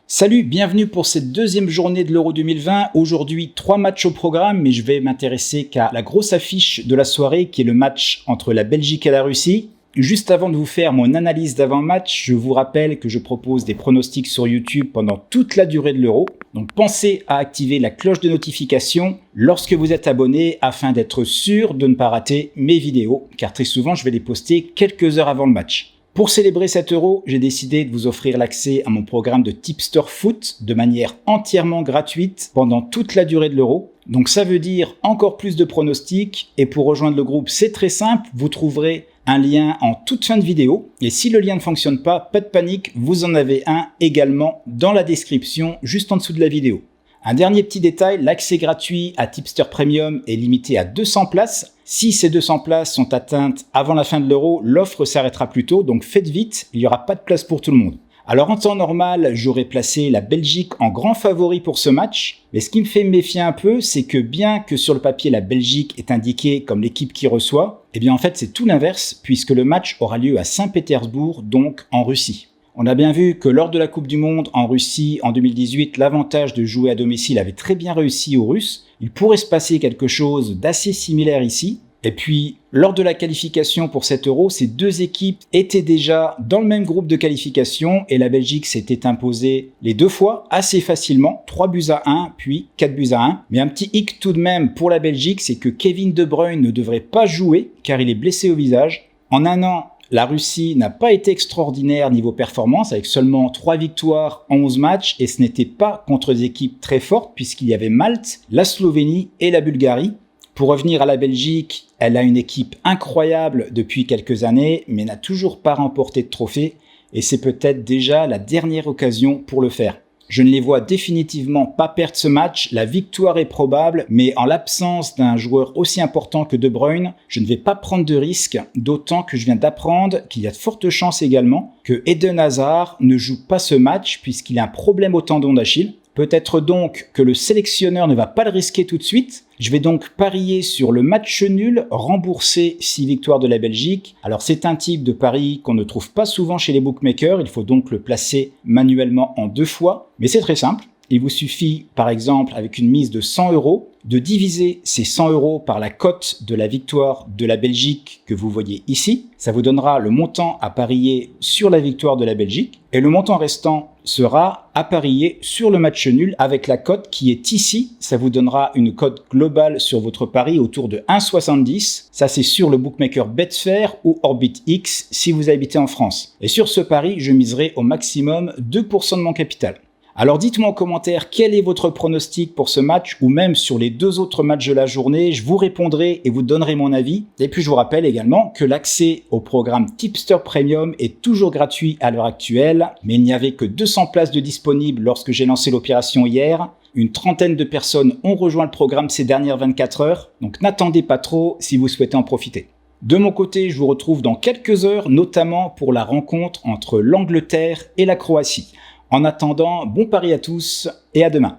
Salut, bienvenue pour cette deuxième journée de l'Euro 2020. Aujourd'hui, 3 matchs au programme, mais je vais m'intéresser qu'à la grosse affiche de la soirée qui est le match entre la Belgique et la Russie. Juste avant de vous faire mon analyse d'avant-match, je vous rappelle que je propose des pronostics sur YouTube pendant toute la durée de l'Euro. Donc pensez à activer la cloche de notification lorsque vous êtes abonné afin d'être sûr de ne pas rater mes vidéos, car très souvent je vais les poster quelques heures avant le match. Pour célébrer cet Euro, j'ai décidé de vous offrir l'accès à mon programme de Tipster Foot de manière entièrement gratuite pendant toute la durée de l'Euro. Donc ça veut dire encore plus de pronostics, et pour rejoindre le groupe c'est très simple, vous trouverez un lien en toute fin de vidéo, et si le lien ne fonctionne pas de panique, vous en avez un également dans la description juste en dessous de la vidéo. Un dernier petit détail, l'accès gratuit à Tipster Premium est limité à 200 places. Si ces 200 places sont atteintes avant la fin de l'Euro, l'offre s'arrêtera plus tôt, donc faites vite, il n'y aura pas de place pour tout le monde. Alors en temps normal, j'aurais placé la Belgique en grand favori pour ce match, mais ce qui me fait me méfier un peu, c'est que bien que sur le papier la Belgique est indiquée comme l'équipe qui reçoit, eh bien en fait c'est tout l'inverse, puisque le match aura lieu à Saint-Pétersbourg, donc en Russie. On a bien vu que lors de la Coupe du Monde en Russie en 2018, l'avantage de jouer à domicile avait très bien réussi aux Russes. Il pourrait se passer quelque chose d'assez similaire ici. Et puis, lors de la qualification pour cet Euro, ces deux équipes étaient déjà dans le même groupe de qualification et la Belgique s'était imposée les deux fois assez facilement, 3-1, puis 4-1. Mais un petit hic tout de même pour la Belgique, c'est que Kevin De Bruyne ne devrait pas jouer car il est blessé au visage. En un an, la Russie n'a pas été extraordinaire niveau performance, avec seulement 3 victoires en 11 matchs, et ce n'était pas contre des équipes très fortes, puisqu'il y avait Malte, la Slovénie et la Bulgarie. Pour revenir à la Belgique, elle a une équipe incroyable depuis quelques années, mais n'a toujours pas remporté de trophée, et c'est peut-être déjà la dernière occasion pour le faire. Je ne les vois définitivement pas perdre ce match, la victoire est probable, mais en l'absence d'un joueur aussi important que De Bruyne, je ne vais pas prendre de risque, d'autant que je viens d'apprendre qu'il y a de fortes chances également que Eden Hazard ne joue pas ce match puisqu'il a un problème au tendon d'Achille. Peut-être donc que le sélectionneur ne va pas le risquer tout de suite. Je vais donc parier sur le match nul, rembourser 6 victoires de la Belgique. Alors c'est un type de pari qu'on ne trouve pas souvent chez les bookmakers, il faut donc le placer manuellement en 2 fois. Mais c'est très simple, il vous suffit par exemple avec une mise de 100 € de diviser ces 100 € par la cote de la victoire de la Belgique que vous voyez ici. Ça vous donnera le montant à parier sur la victoire de la Belgique et le montant restant sera à parier sur le match nul avec la cote qui est ici. Ça vous donnera une cote globale sur votre pari autour de 1,70. Ça c'est sur le bookmaker Betfair ou OrbitX si vous habitez en France. Et sur ce pari, je miserai au maximum 2% de mon capital. Alors dites-moi en commentaire quel est votre pronostic pour ce match ou même sur les 2 autres matchs de la journée, je vous répondrai et vous donnerai mon avis. Et puis je vous rappelle également que l'accès au programme Tipster Premium est toujours gratuit à l'heure actuelle, mais il n'y avait que 200 places de disponibles lorsque j'ai lancé l'opération hier. Une trentaine de personnes ont rejoint le programme ces dernières 24 heures, donc n'attendez pas trop si vous souhaitez en profiter. De mon côté, je vous retrouve dans quelques heures, notamment pour la rencontre entre l'Angleterre et la Croatie. En attendant, bon pari à tous et à demain.